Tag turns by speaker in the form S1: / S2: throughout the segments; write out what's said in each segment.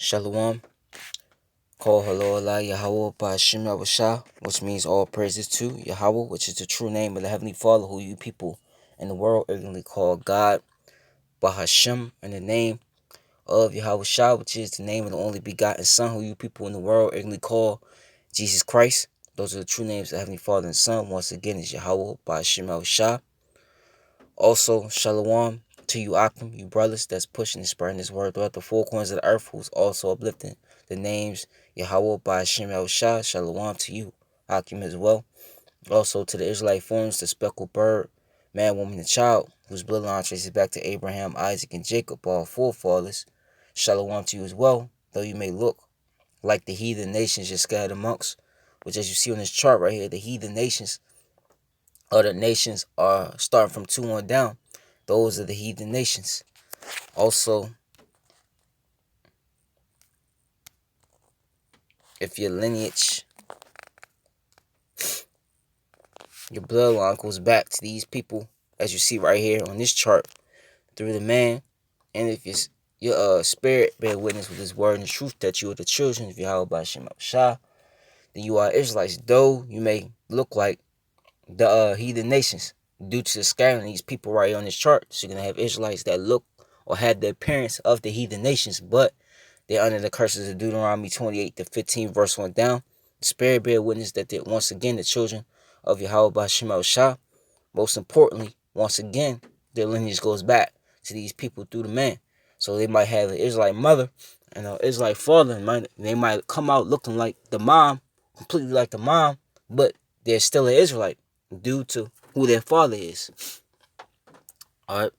S1: Shalom. Call hello Allah Yahweh Ba'ashim Yahweh, which means all praises to Yahweh, which is the true name of the Heavenly Father, who you people in the world ignorantly call God. Bahashim, in the name of Yahweh Shah, which is the name of the only begotten Son, who you people in the world ignorantly call Jesus Christ. Those are the true names of the Heavenly Father and Son. Once again, is Yahweh Ba'ashim Yahweh. Also, Shalom to you Akim, you brothers that's pushing and spreading this word throughout the four corners of the earth, who's also uplifting the names Yahweh by Hashem Yahushua. Shalom to you Akim as well. Also to the Israelite forms, the speckled bird, man, woman, and child, whose bloodline traces back to Abraham, Isaac, and Jacob, all forefathers. Shalom to you as well, though you may look like the heathen nations you're scattered amongst, which as you see on this chart right here, the heathen nations, other nations are starting from 2 on down. Those are the heathen nations. Also, if your lineage, your bloodline goes back to these people, as you see right here on this chart, through the man, and if your spirit bear witness with his word and the truth that you are the children of Yahweh by Shem Shah, then you are Israelites, though you may look like the heathen nations due to the scattering these people right here on this chart. So you're going to have Israelites that look or have the appearance of the heathen nations, but they're under the curses of Deuteronomy 28 to 15, verse 1 down. The spirit bear witness that they're once again the children of Yahweh B'Shem Shah. Most importantly, once again, their lineage goes back to these people through the man. So they might have an Israelite mother and an Israelite father, and they might come out looking like the mom, completely like the mom, but they're still an Israelite due to who their father is. Alright.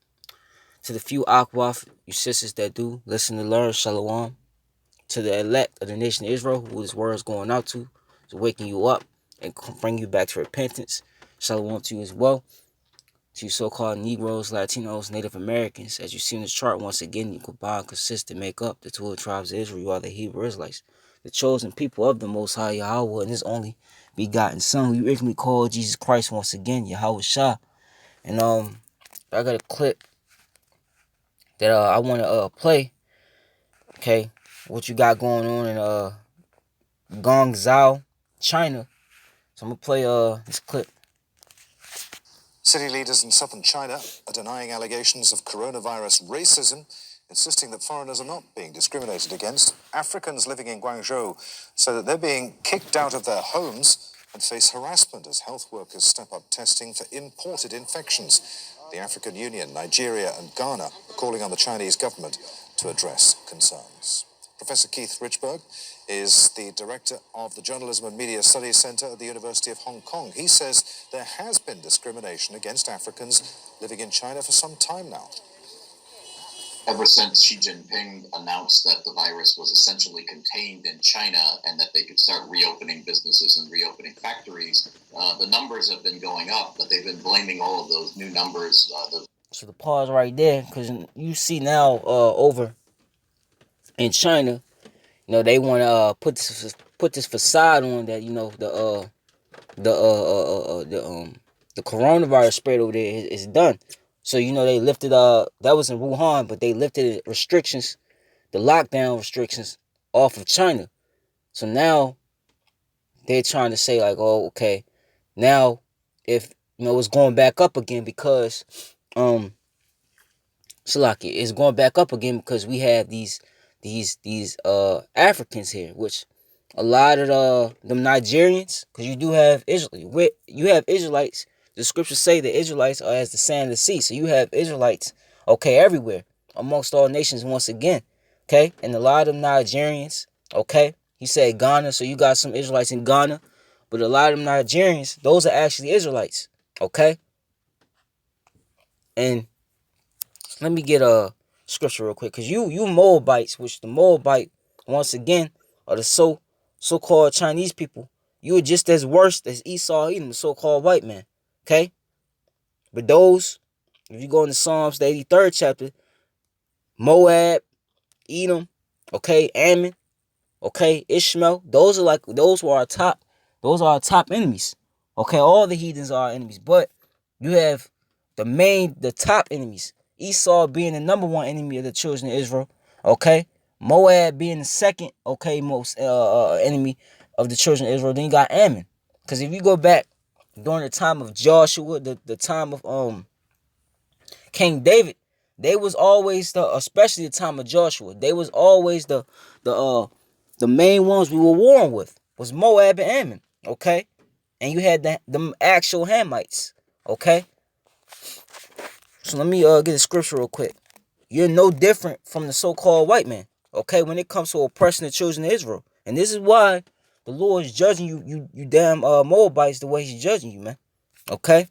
S1: To the few Akwaf, you sisters that do listen to learn, Shalom. To the elect of the nation of Israel, who this word is going out to, is waking you up and bring you back to repentance. Shalom to you as well. To you so-called Negroes, Latinos, Native Americans, as you see in the chart, once again, you combine, consist, and make up the 12 tribes of Israel. You are the Hebrew Israelites, the chosen people of the Most High Yahweh, and His only begotten Son, who you originally called Jesus Christ, once again, Yahweh Shah. And I got a clip that I want to play. Okay, what you got going on in Guangzhou, China. So I'm gonna play this clip.
S2: City leaders in southern China are denying allegations of coronavirus racism, insisting that foreigners are not being discriminated against. Africans living in Guangzhou say that they're being kicked out of their homes and face harassment as health workers step up testing for imported infections. The African Union, Nigeria and Ghana are calling on the Chinese government to address concerns. Professor Keith Richberg is the director of the Journalism and Media Studies Center at the University of Hong Kong. He says there has been discrimination against Africans living in China for some time now.
S3: Ever since Xi Jinping announced that the virus was essentially contained in China and that they could start reopening businesses and reopening factories, the numbers have been going up, but they've been blaming all of those new numbers.
S1: So the pause right there, because you see now over in China, you know, they want to put this facade on that, you know, the coronavirus spread over there is done. So you know they lifted that was in Wuhan, but they lifted restrictions, the lockdown restrictions off of China. So now they're trying to say like, oh, okay, now if you know it's going back up again because Salaki, it's going back up again because we have these Africans here, which a lot of them Nigerians, because you do have you have Israelites. The scriptures say the Israelites are as the sand of the sea. So you have Israelites, okay, everywhere amongst all nations once again, okay, and a lot of them Nigerians, okay. He said Ghana, so you got some Israelites in Ghana, but a lot of them Nigerians, those are actually Israelites, okay. And let me get a scripture real quick, because you Moabites, which the Moabite, once again, are the so-called Chinese people. You are just as worse as Esau, even the so-called white man. Okay? But those, if you go into Psalms, the 83rd chapter, Moab, Edom, okay, Ammon, okay, Ishmael, those were our top enemies. Okay, all the heathens are our enemies, but you have the top enemies. Esau being the number one enemy of the children of Israel, okay? Moab being the second, okay, most enemy of the children of Israel. Then you got Ammon. Because if you go back during the time of Joshua, the time of King David, they was always especially the time of Joshua, they was always the uh the main ones we were warring with was Moab and Ammon, okay? And you had the actual Hamites, okay? So let me get a scripture real quick. You're no different from the so-called white man, okay, when it comes to oppressing the children of Israel. And this is why the Lord is judging you damn Moabites the way he's judging you, man. Okay?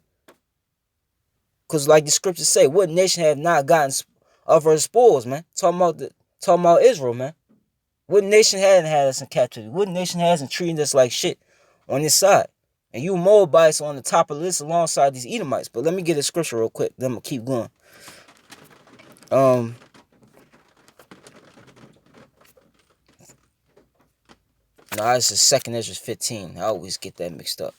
S1: Because like the scriptures say, what nation have not gotten of her spoils, man? Talking about Israel, man. What nation hasn't had us in captivity? What nation hasn't treated us like shit on this side? And you Moabites on the top of the list alongside these Edomites. But let me get a scripture real quick. Then I'm gonna keep going. No, this is 2nd Ezra 15. I always get that mixed up.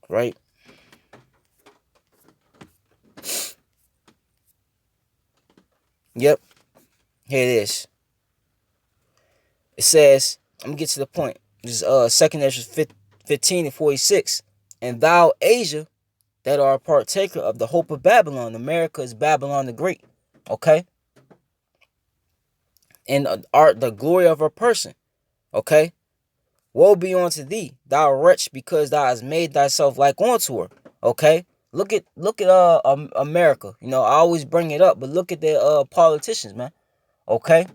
S1: Right? Yep. Here it is. It says, I'm gonna get to the point. This is 2nd Ezra 15 and 46. And thou, Asia, that are a partaker of the hope of Babylon. America is Babylon the Great. Okay? And art the glory of her person. Okay? Woe be unto thee, thou wretch, because thou hast made thyself like unto her. Okay? Look at America. You know, I always bring it up, but look at their politicians, man. Okay?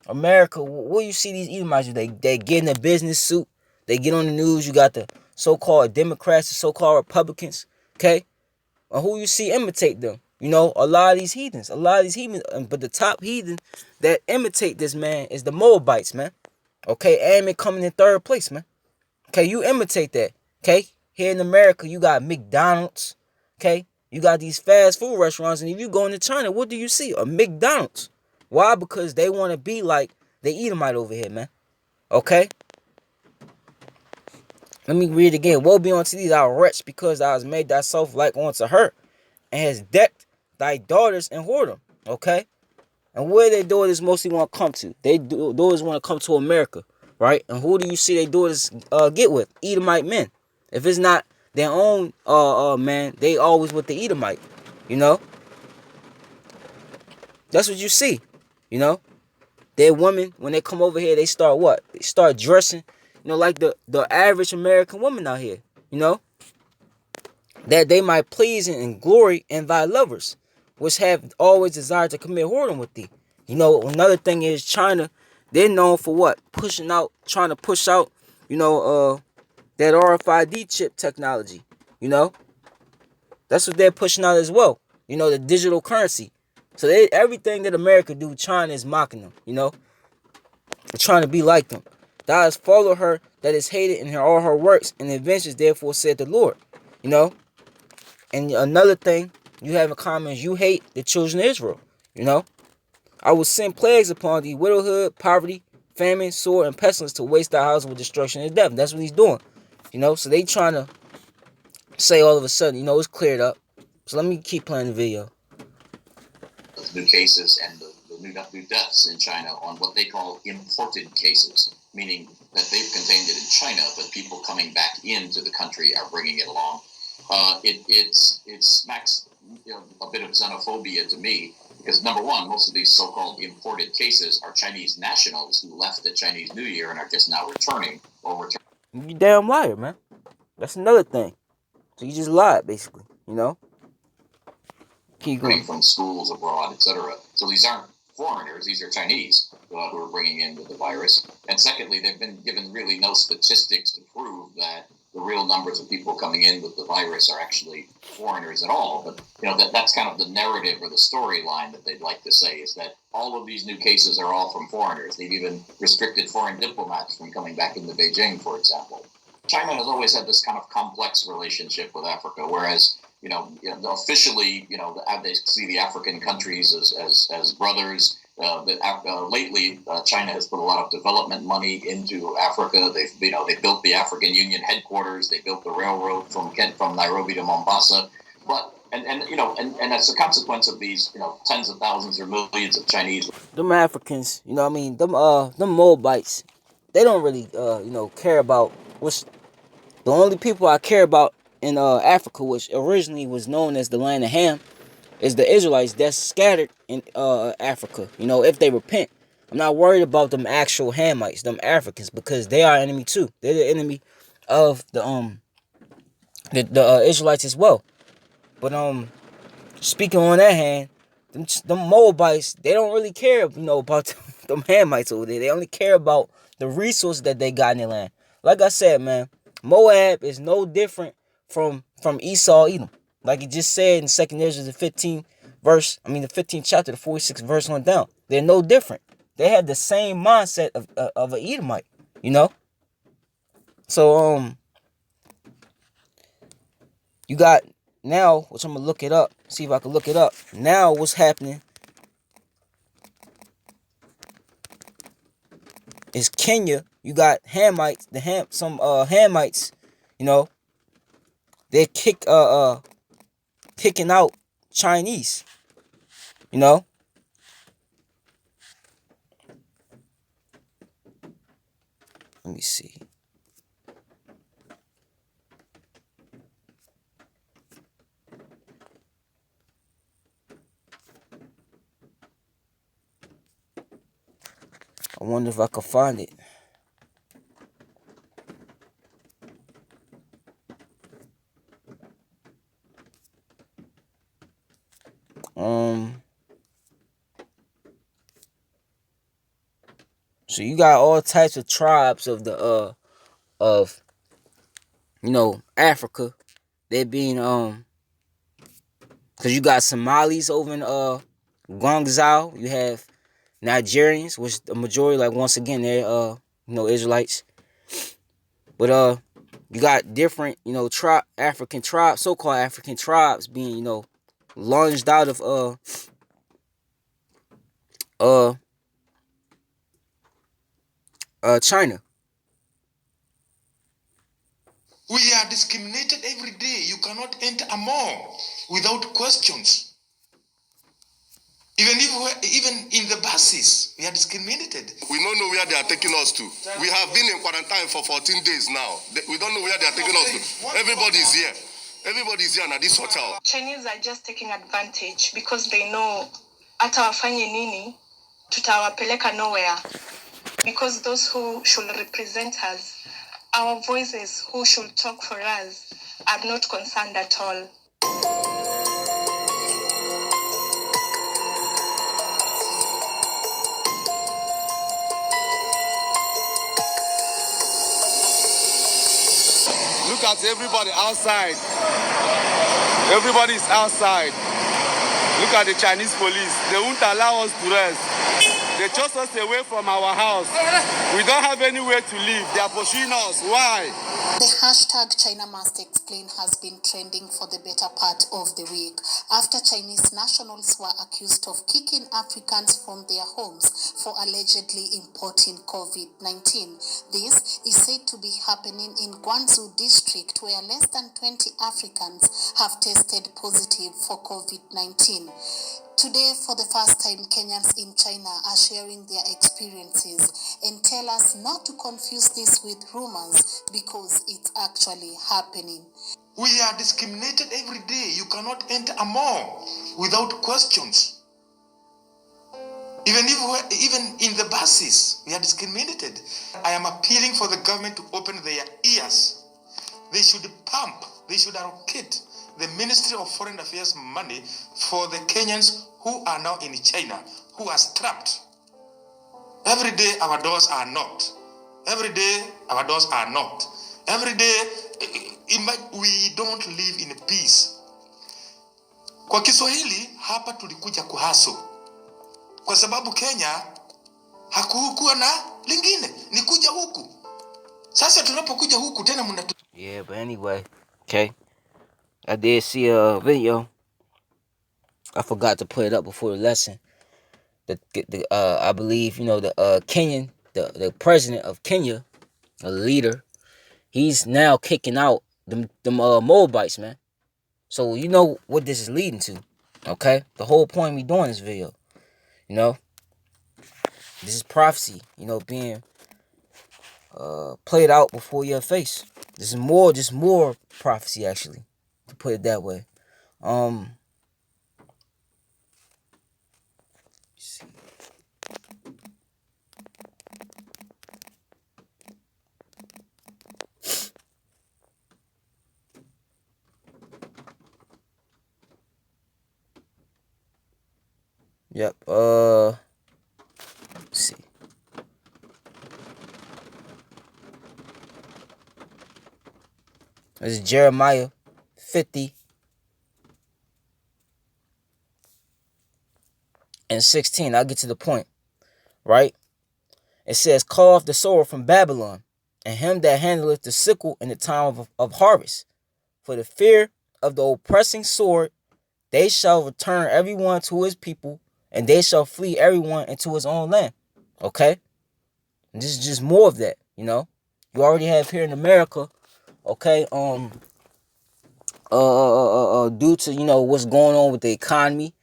S1: America, what you see these Edomites do? They get in a business suit. They get on the news. You got the so-called Democrats, the so-called Republicans. Okay? And who you see imitate them? You know, a lot of these heathens. But the top heathen that imitate this man is the Moabites, man. Okay? Ammon coming in third place, man. Okay? You imitate that. Okay? Here in America, you got McDonald's. Okay? You got these fast food restaurants. And if you go into China, what do you see? A McDonald's. Why? Because they want to be like the Edomite over here, man. Okay? Let me read it again. Woe be unto thee, thou wretch, because thou hast made thyself like unto her, and has decked thy daughters in whoredom. Okay? And where their daughters mostly want to come to? Daughters want to come to America, right? And who do you see their daughters get with? Edomite men. If it's not their own man, they always with the Edomite. You know? That's what you see. You know? Their women, when they come over here, they start what? They start dressing, you know, like the average American woman out here, you know? That they might please and glory in thy lovers, which have always desired to commit whoredom with thee. You know, another thing is China, they're known for what? Trying to push out, you know, that RFID chip technology, you know? That's what they're pushing out as well. You know, the digital currency. So everything that America do, China is mocking them, you know? They're trying to be like them. Thou hast followed her that is hated in all her works and adventures, therefore said the Lord. You know? And another thing you have in common is you hate the children of Israel. You know? I will send plagues upon thee, widowhood, poverty, famine, sword, and pestilence to waste thy house with destruction and death. That's what he's doing. You know? So they trying to say all of a sudden, you know, it's cleared up. So let me keep playing the video.
S3: New cases and the new deaths in China on what they call imported cases, meaning that they've contained it in China, but people coming back into the country are bringing it along. It smacks, you know, a bit of xenophobia to me, because number one, most of these so-called imported cases are Chinese nationals who left the Chinese New Year and are just now returning.
S1: You damn liar, man. That's another thing. So you just lied, basically, you know? Keep going.
S3: From schools abroad, etc. So these aren't foreigners; these are Chinese who are bringing in the virus. And secondly, they've been given really no statistics to prove that the real numbers of people coming in with the virus are actually foreigners at all. But you know that's kind of the narrative or the storyline that they'd like to say is that all of these new cases are all from foreigners. They've even restricted foreign diplomats from coming back into Beijing, for example. China has always had this kind of complex relationship with Africa, whereas officially, they see the African countries as brothers. Lately, China has put a lot of development money into Africa. They built the African Union headquarters. They built the railroad from Nairobi to Mombasa. But And as a consequence of these, tens of thousands or millions of Chinese.
S1: Them Africans, I mean, them Moabites, they don't really, care about what's the only people I care about in Africa, which originally was known as the land of Ham, is the Israelites that's scattered in Africa. If they repent, I'm not worried about them actual Hamites, them Africans, because they are enemy too. They're the enemy of the Israelites as well. But speaking on that hand, them Moabites, they don't really care, about them Hamites over there. They only care about the resources that they got in their land. Like I said, man, Moab is no different from Esau, Edom. Like it just said in Second Ezra, the 15th chapter, the 46th verse on down. They're no different. They had the same mindset of an Edomite, you know. So you got now, which I'm gonna look it up, see if I can look it up. Now, what's happening is Kenya. You got Hamites, some Hamites, you know, they're kicking out Chinese, you know. Let me see. I wonder if I can find it. So you got all types of tribes of of Africa. They're being because you got Somalis over in Guangzhou. You have Nigerians, which the majority, like once again, they're Israelites. But you got different African tribes, so-called African tribes, being lunged out of uh China.
S2: We are discriminated every day. You cannot enter a mall without questions. Even in the buses, we are discriminated. We don't know where they are taking us to. We have been in quarantine for 14 days now. We don't know where they are taking us to. Everybody's here. Everybody's here at this hotel.
S4: Chinese are just taking advantage because they know hata wafanye nini tutawapeleka nowhere, because those who should represent us, our voices who should talk for us, are not concerned at all.
S2: Look at everybody outside. Everybody's outside. Look at the Chinese police. They won't allow us to rest. They chase us away from our house. We don't have anywhere to live. They are pursuing us. Why?
S5: The hashtag China Must Explain has been trending for the better part of the week after Chinese nationals were accused of kicking Africans from their homes for allegedly importing COVID-19. This is said to be happening in Guangzhou district, where less than 20 Africans have tested positive for COVID-19. Today, for the first time, Kenyans in China are sharing their experiences and tell us not to confuse this with rumors because it's actually happening.
S2: We are discriminated every day. You cannot enter a mall without questions. Even in the buses, we are discriminated. I am appealing for the government to open their ears. They should pump, they should allocate the Ministry of Foreign Affairs money for the Kenyans who are now in China, who are strapped. Every day our doors are knocked. Every day our doors are knocked. Every day we don't live in peace. Kwa Kiswahili hapa tulikuja kuhaso. Kwa sababu Kenya hakukuwa na lingine, ni kuja huku. Sasa tunapokuja huku tena mnatu.
S1: Yeah, but anyway, okay. I did see a video. I forgot to put it up before the lesson. I believe the Kenyan, the president of Kenya, a leader, he's now kicking out them Moabites, man. So you know what this is leading to. Okay? The whole point of me doing this video. You know? This is prophecy, being played out before your face. This is more prophecy actually, to put it that way. See. Yep. Let's see. This is Jeremiah 50 and 16. I'll get to the point. Right? It says, call off the sword from Babylon, and him that handleth the sickle in the time of harvest. For the fear of the oppressing sword, they shall return everyone to his people, and they shall flee everyone into his own land. Okay? And this is just more of that, You already have here in America, okay, due to, what's going on with the economy,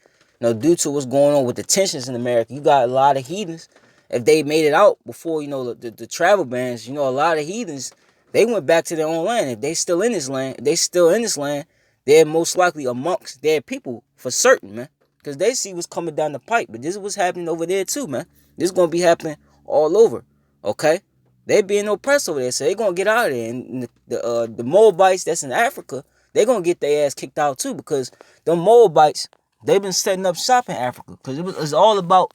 S1: due to what's going on with the tensions in America, you got a lot of heathens. If they made it out before, the travel bans, a lot of heathens, they went back to their own land. If they still in this land, they're most likely amongst their people for certain, man. Because they see what's coming down the pipe. But this is what's happening over there too, man. This is going to be happening all over, okay? They being oppressed over there, so they're going to get out of there. And the Moabites that's in Africa, they're going to get their ass kicked out too, because the Moabites, they've been setting up shop in Africa. Because it's all about,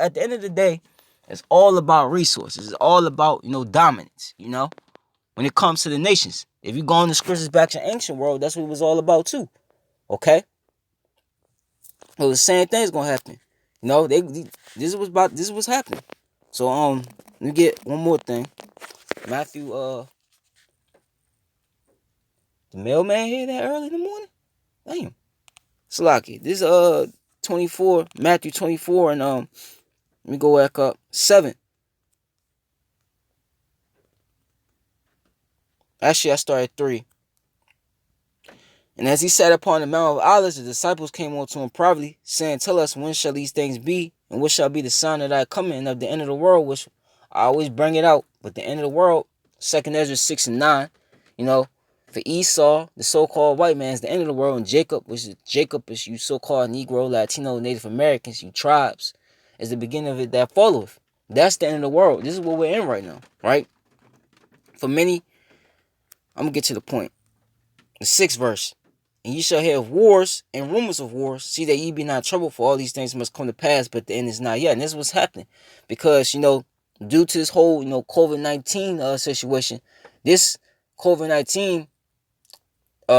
S1: at the end of the day, it's all about resources. It's all about, dominance, when it comes to the nations. If you go on the scriptures back to the ancient world, that's what it was all about too. Okay? So the same thing's gonna happen. This is what's happening. So let me get one more thing. Matthew, the mailman here that early in the morning? Damn. Salaki. This 24, Matthew 24, and let me go back up. 7. Actually, I started 3. And as he sat upon the Mount of Olives, the disciples came unto him privately, saying, tell us, when shall these things be? And what shall be the sign of thy coming and of the end of the world? Which I always bring it out. But the end of the world, 2nd Ezra 6 and 9, for Esau, the so-called white man, is the end of the world. And Jacob, is you so-called Negro, Latino, Native Americans, you tribes, is the beginning of it that followeth. That's the end of the world. This is what we're in right now, right? For many, I'm going to get to the point. The 6th verse. And ye shall hear of wars and rumors of wars. See that ye be not troubled, for all these things must come to pass, but the end is not yet. And this is what's happening. Because, due to this whole, COVID-19 situation, this COVID-19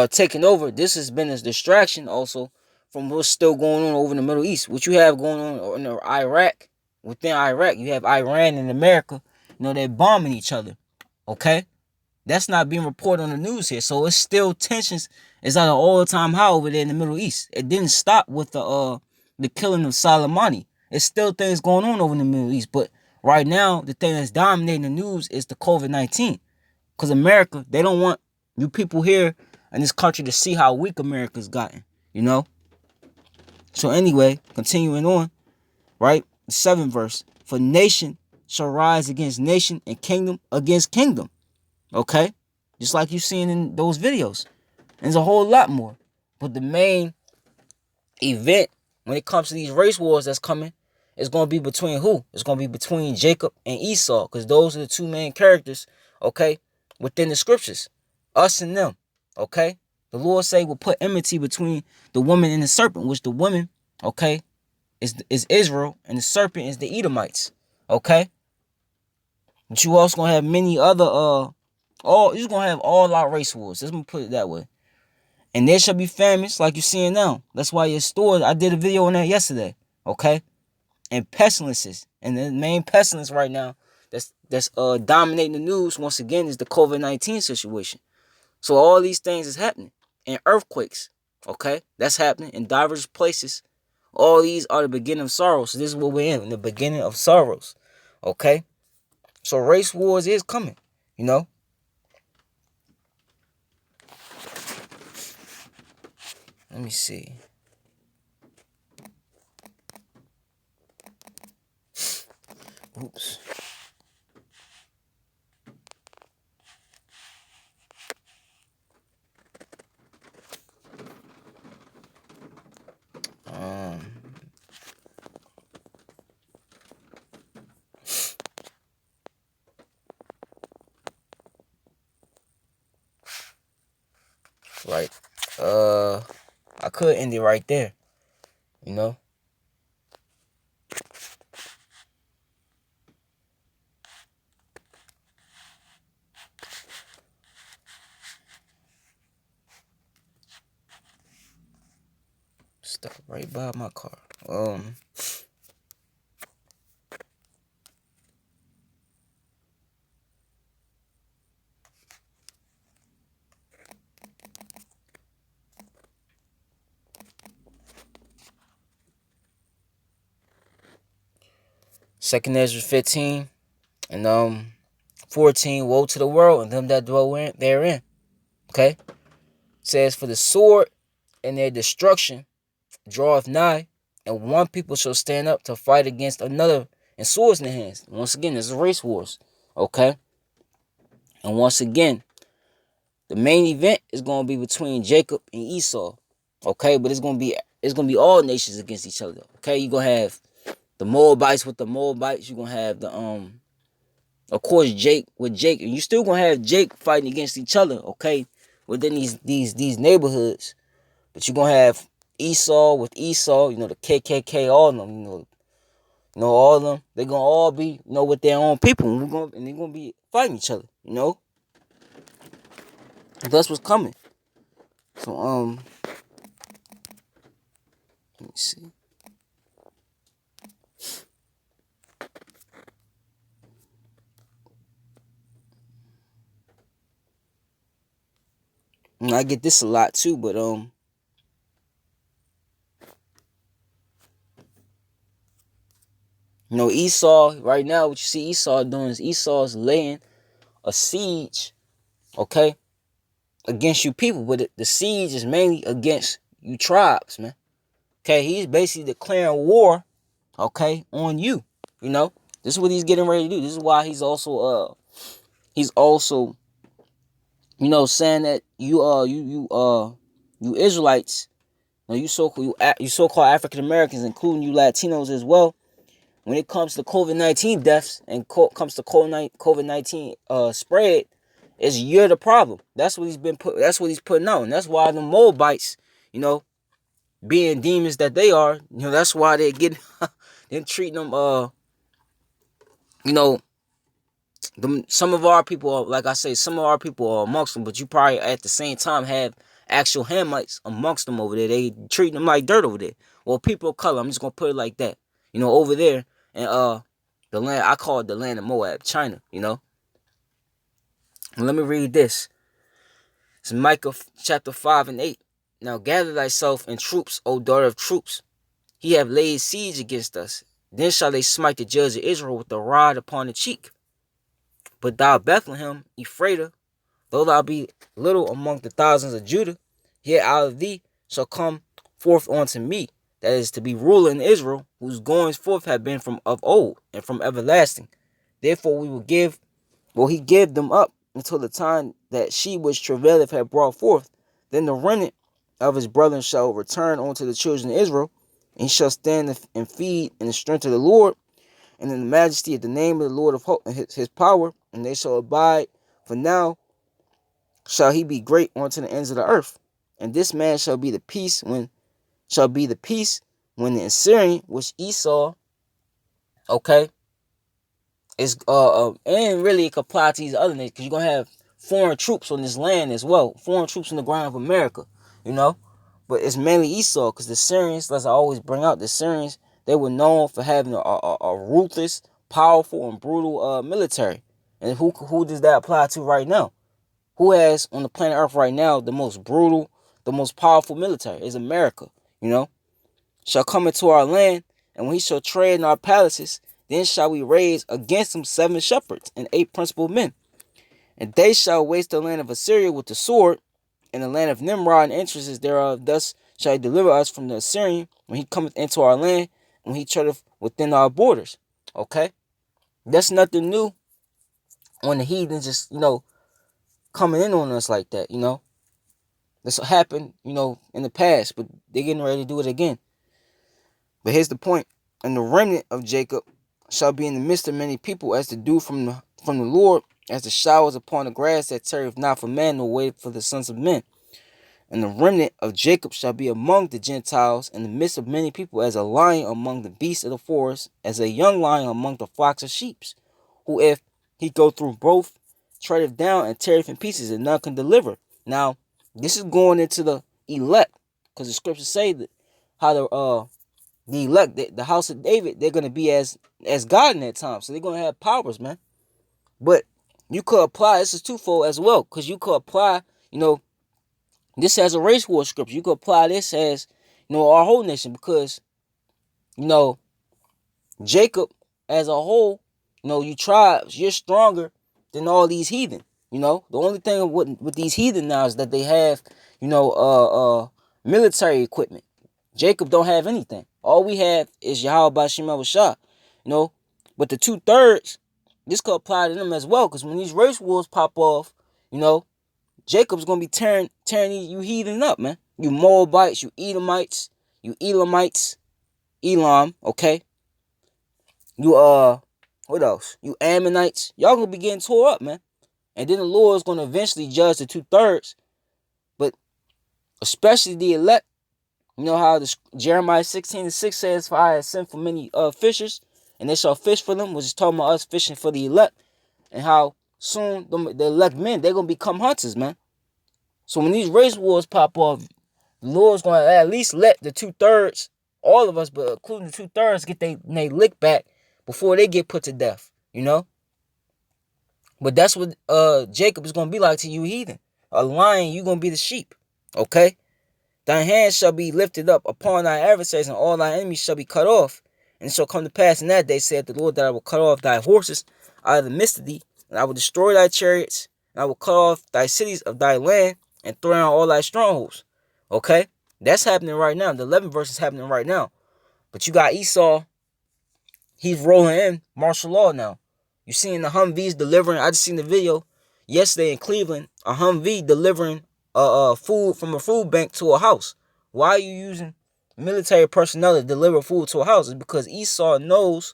S1: taking over, this has been a distraction also from what's still going on over in the Middle East. What you have going on in Iraq, within Iraq, you have Iran and America, they're bombing each other. Okay? That's not being reported on the news here. So it's still tensions. It's at an all-time high over there in the Middle East. It didn't stop with the killing of Soleimani. There's still things going on over in the Middle East. But right now, the thing that's dominating the news is the COVID-19. Because America, they don't want you people here in this country to see how weak America's gotten. So anyway, continuing on, right? The 7th verse. For nation shall rise against nation and kingdom against kingdom. Okay? Just like you've seen in those videos. And there's a whole lot more. But the main event when it comes to these race wars that's coming is going to be between who? It's going to be between Jacob and Esau. Because those are the two main characters, okay, within the scriptures. Us and them, okay? The Lord say will put enmity between the woman and the serpent, which the woman, okay, is Israel, and the serpent is the Edomites, okay? But you also going to have many other, you're going to have all out race wars. Let's put it that way. And there shall be famines like you're seeing now. That's why your stores, I did a video on that yesterday, okay? And pestilences. And the main pestilence right now that's dominating the news, once again, is the COVID-19 situation. So all these things is happening. And earthquakes, okay? That's happening in diverse places. All these are the beginning of sorrows. So this is what we're in the beginning of sorrows, okay? So race wars is coming, Let me see. Oops. Um. Right. I could end it right there. You know. Stuck right by my car. 2nd Ezra 15 and 14. Woe to the world and them that dwell therein. Okay. It says, for the sword and their destruction draweth nigh, and one people shall stand up to fight against another, and swords in their hands. Once again, this is race wars. Okay. And once again, the main event is going to be between Jacob and Esau. Okay, but it's gonna be all nations against each other. Okay, you're gonna have the Moabites with the Moabites. You're gonna have the of course Jake with Jake, and you still gonna have Jake fighting against each other. Okay, within these neighborhoods, but you're gonna have Esau with Esau. You know, the KKK, all of them. All of them. They're gonna all be with their own people, and they're gonna be fighting each other. That's what's coming. So let me see. And I get this a lot too, but Esau right now, what you see Esau doing is Esau's laying a siege, okay, against you people, but the siege is mainly against you tribes, man. Okay, he's basically declaring war, okay, on you. This is what he's getting ready to do. This is why he's also saying that you Israelites, you so-called African Americans, including you Latinos as well. When it comes to COVID-19 deaths and comes to COVID-19 spread, is you're the problem. That's what he's putting out, and that's why the Moabites, being demons that they are, that's why they're getting, they're treating them, some of our people are, like I say, some of our people are amongst them, but you probably at the same time have actual Hamites amongst them over there. They treating them like dirt over there. Well, people of color, I'm just gonna put it like that. Over there, and the land I call it the land of Moab, China. And let me read this. It's Micah chapter 5 and 8. Now gather thyself in troops, O daughter of troops. He have laid siege against us. Then shall they smite the judge of Israel with the rod upon the cheek. But thou Bethlehem, Ephraim, though thou be little among the thousands of Judah, yet out of thee shall come forth unto me, that is to be ruler in Israel, whose goings forth have been from of old and from everlasting. Therefore will he give them up until the time that she which travaileth have brought forth. Then the remnant of his brethren shall return unto the children of Israel, and he shall stand and feed in the strength of the Lord, and in the majesty of the name of the Lord of hope, and his power, and they shall abide. For now shall he be great unto the ends of the earth. And this man shall be the peace when the Assyrian, which Esau, okay, is and really it could apply to these other nations, because you're gonna have foreign troops on this land as well, foreign troops on the ground of America, but it's mainly Esau, because the Syrians, as I always bring out, the Syrians, they were known for having a ruthless, powerful, and brutal military. And who does that apply to right now? Who has on the planet Earth right now the most brutal, the most powerful military? Is America. Shall come into our land, and when he shall tread in our palaces, then shall we raise against him 7 shepherds and 8 principal men. And they shall waste the land of Assyria with the sword, and the land of Nimrod and entrances thereof. Thus shall he deliver us from the Assyrian when he cometh into our land, when he treadeth within our borders. Okay? That's nothing new on the heathens just, coming in on us like that, This happened, in the past, but they're getting ready to do it again. But here's the point. And the remnant of Jacob shall be in the midst of many people, as the dew from the Lord, as the showers upon the grass that tarrieth not for man, nor waiteth for the sons of men. And the remnant of Jacob shall be among the Gentiles, in the midst of many people, as a lion among the beasts of the forest, as a young lion among the flocks of sheep, who if he go through both, treadeth down and teareth in pieces, and none can deliver. Now, this is going into the elect, because the scriptures say that how the elect, the house of David, they're gonna be as God in that time, so they're gonna have powers, man. But you could apply, this is twofold as well, because you could apply, this as a race war scripture. You could apply this as, our whole nation, because, Jacob as a whole, you tribes, you're stronger than all these heathen. The only thing with these heathen now is that they have, military equipment. Jacob don't have anything. All we have is Yahweh Bashim Shah, But the 2/3, this could apply to them as well, because when these race wars pop off, Jacob's gonna be tearing you heathen up, man. You Moabites, you Edomites, you Elamites, Elam, okay? You what else? You Ammonites. Y'all gonna be getting tore up, man. And then the Lord is gonna eventually judge the 2/3, but especially the elect. You know how Jeremiah 16:6 says, "For I have sent for many fishers, and they shall fish for them," which is talking about us fishing for the elect, and how soon the elect men, they're gonna become hunters, man. So when these race wars pop off, the Lord's gonna at least let the 2/3, all of us, but including the 2/3, get they lick back before they get put to death, But that's what Jacob is gonna be like to you heathen. A lion, you gonna be the sheep, okay? Thy hand shall be lifted up upon thy adversaries, and all thy enemies shall be cut off. And it shall come to pass in that day, saith the Lord, that I will cut off thy horses out of the midst of thee, and I will destroy thy chariots, and I will cut off thy cities of thy land, and throw down all thy strongholds. Okay? That's happening right now. The 11th verse is happening right now. But you got Esau, he's rolling in martial law now. You seeing the Humvees delivering, I just seen the video yesterday in Cleveland, a Humvee delivering food from a food bank to a house. Why are you using military personnel to deliver food to a house? It's because Esau knows,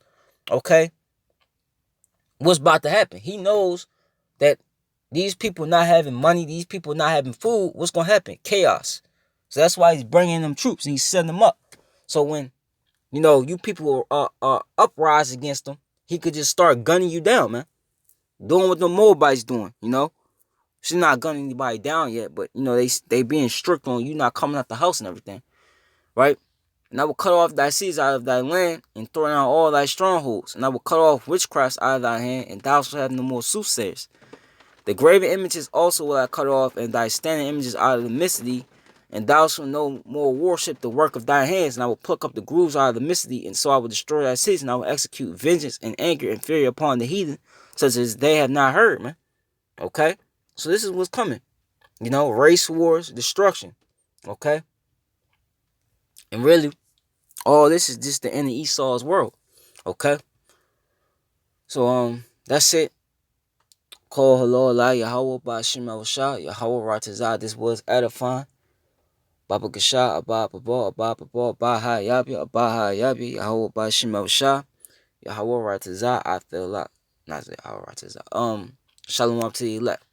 S1: okay, what's about to happen. He knows that these people not having money, these people not having food, what's going to happen? Chaos. So that's why he's bringing them troops and he's setting them up. So when, you people are uprise against him, he could just start gunning you down, man. Doing what the Moabites doing, She's not gunning anybody down yet, but, they being strict on you not coming out the house and everything, right? And I will cut off thy seeds out of thy land, and throw down all thy strongholds. And I will cut off witchcrafts out of thy hand, and thou shalt have no more soothsayers. The graven images also will I cut off, and thy standing images out of the midst of thee, and thou shalt no more worship the work of thy hands. And I will pluck up the grooves out of the midst of thee, and so I will destroy thy cities, and I will execute vengeance and anger and fury upon the heathen, such as they have not heard, man. Okay? So this is what's coming. Race wars, destruction. Okay? And really, all this is just the end of Esau's world. Okay? So, that's it. Call hello Allah Yahweh Bashim Shah Yahweh Ratazah. This was edifying. Baba Gasha Abba Baba Abba Baba Baha Yabi Abaha Yabi Yahweh Bashim Shah Yahweh Ratazah. I feel like not Yahweh Ratazah. Shalom up to the elect.